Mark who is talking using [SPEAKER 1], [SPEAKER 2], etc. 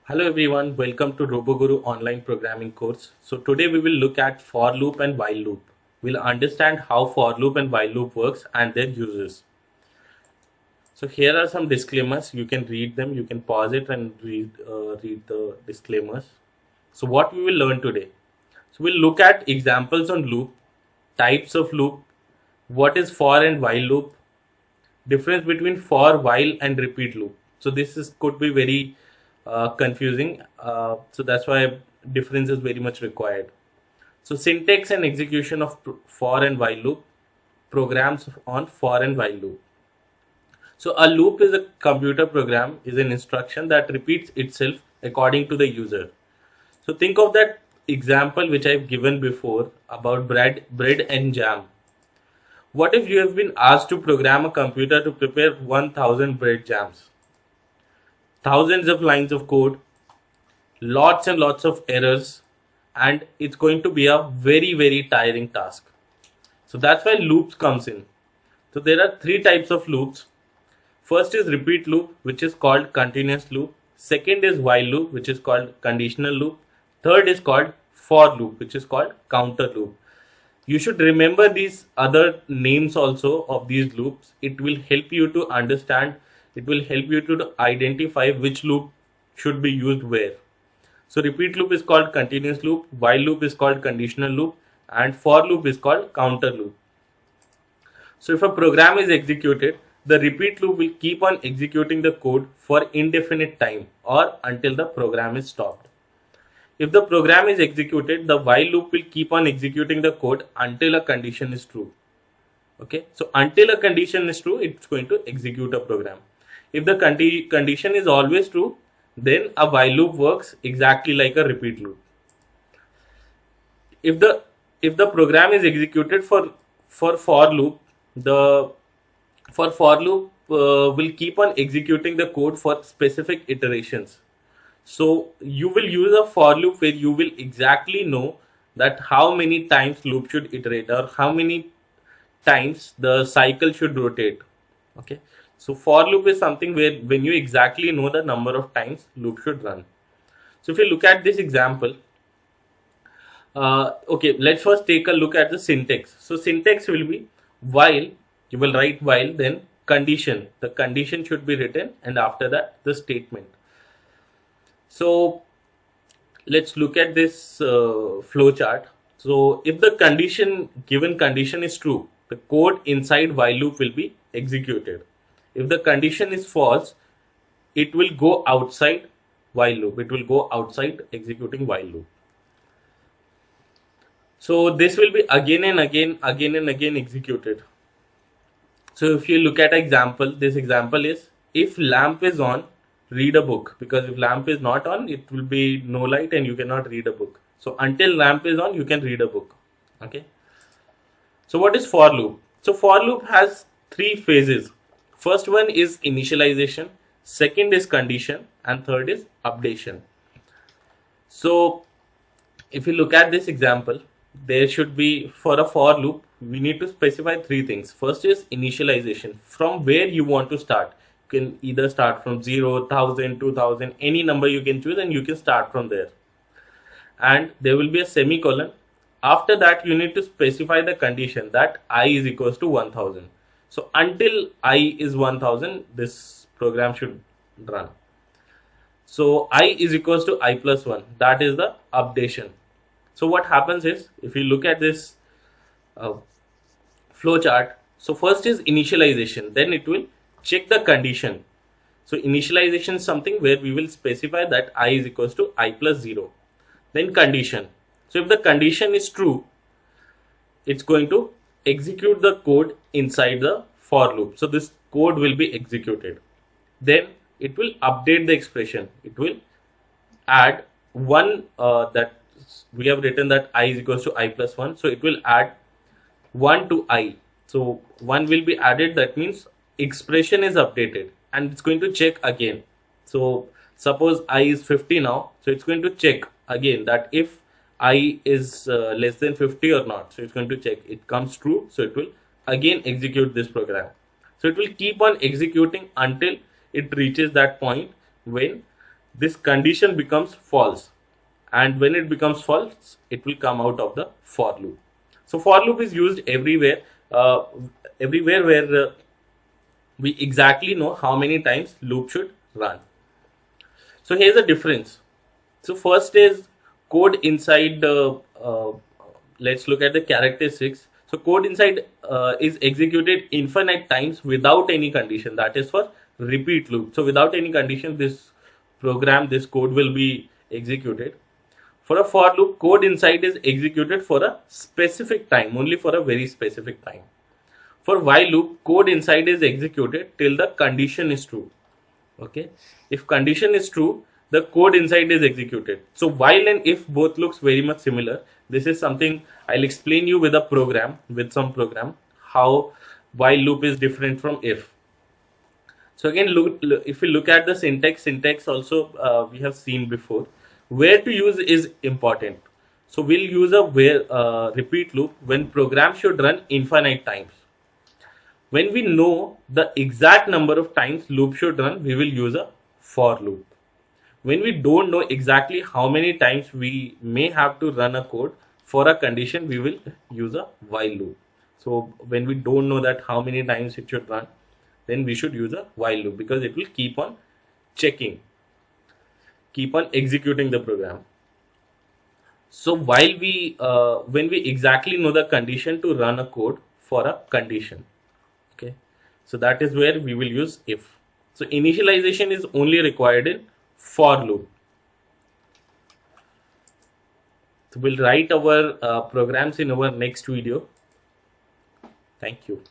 [SPEAKER 1] Hello everyone, welcome to RoboGuru online programming course. So today we will look at for loop and while loop. We'll understand how for loop and while loop works and their uses. So here are some disclaimers. You can read them. You can pause it and read the disclaimers. So what we will learn today. So we'll look at examples on loop, types of loop, what is for and while loop, difference between for, while and repeat loop. So this is could be very confusing. So that's why difference is very much required. So syntax and execution of for and while loop, programs on for and while loop. So a loop is a computer program, is an instruction that repeats itself according to the user. So think of that example which I've given before about bread and jam. What if you have been asked to program a computer to prepare 1000 bread jams? Thousands of lines of code, lots and lots of errors, and it's going to be a very tiring task. So that's why loops comes in. So there are three types of loops. First is repeat loop, which is called continuous loop. Second is while loop, which is called conditional loop. Third is called for loop, which is called counter loop. You should remember these other names also of these loops. It will help you to understand, it will help you to identify which loop should be used where. So repeat loop is called continuous loop, while loop is called conditional loop, and for loop is called counter loop. So if a program is executed, the repeat loop will keep on executing the code for indefinite time or until the program is stopped. If the program is executed, the while loop will keep on executing the code until a condition is true. Okay, so until a condition is true, it's going to execute a program. If the condition is always true, then a while loop works exactly like a repeat loop. If the program is executed for loop, the for loop will keep on executing the code for specific iterations. So you will use a for loop where you will exactly know that how many times loop should iterate or how many times the cycle should rotate. Okay, so for loop is something where when you exactly know the number of times loop should run. So if you look at this example, okay, let's first take a look at the syntax. So syntax will be while, you will write while, then condition, the condition should be written, and after that the statement. So let's look at this flow chart. So if the given condition is true, the code inside while loop will be executed. If the condition is false, it will go outside while loop. It will go outside executing while loop. So this will be again and again executed. So if you look at example, this example is if lamp is on, read a book, because if lamp is not on, it will be no light and you cannot read a book. So until lamp is on, you can read a book. Okay. So what is for loop? So for loop has three phases. First one is initialization, second is condition, and third is updation. So if you look at this example, there should be, for a for loop, we need to specify three things. First is initialization, from where you want to start. You can either start from 0, 1000, 2000, any number you can choose, and you can start from there. And there will be a semicolon. After that, you need to specify the condition that I is equals to 1000. So until I is 1000, this program should run. So I is equals to I plus 1. That is the updation. So what happens is, if you look at this flow chart, so first is initialization, then it will check the condition. So initialization is something where we will specify that I is equals to I plus 0. Then condition. So if the condition is true, it's going to execute the code inside the for loop. So this code will be executed. Then it will update the expression. It will add one that we have written that I is equals to I plus 1. So it will add 1 to I. So 1 will be added. That means expression is updated, and it's going to check again. So suppose I is 50 now. So it's going to check again that if I is less than 50 or not. So it's going to check. It comes true. So it will again execute this program. So it will keep on executing until it reaches that point when this condition becomes false, and when it becomes false, it will come out of the for loop. So for loop is used everywhere, where we exactly know how many times loop should run. So here's the difference. So first is code inside. Let's look at the characteristics. So code inside is executed infinite times without any condition. That is for repeat loop. So without any condition, this code will be executed. For a for loop, code inside is executed for a specific time, only for a very specific time. For while loop, code inside is executed till the condition is true. Okay, if condition is true, the code inside is executed. So while and if both looks very much similar, this is something I'll explain you with some program, how while loop is different from if. So again, if we look at the syntax also we have seen before. Where to use is important. So we'll use a repeat loop when program should run infinite times. When we know the exact number of times loop should run, we will use a for loop. When we don't know exactly how many times we may have to run a code for a condition, we will use a while loop. So when we don't know that how many times it should run, then we should use a while loop, because it will keep on checking, keep on executing the program. So while when we exactly know the condition to run a code for a condition, okay, so that is where we will use if. So initialization is only required in for loop. So we'll write our programs in our next video. Thank you.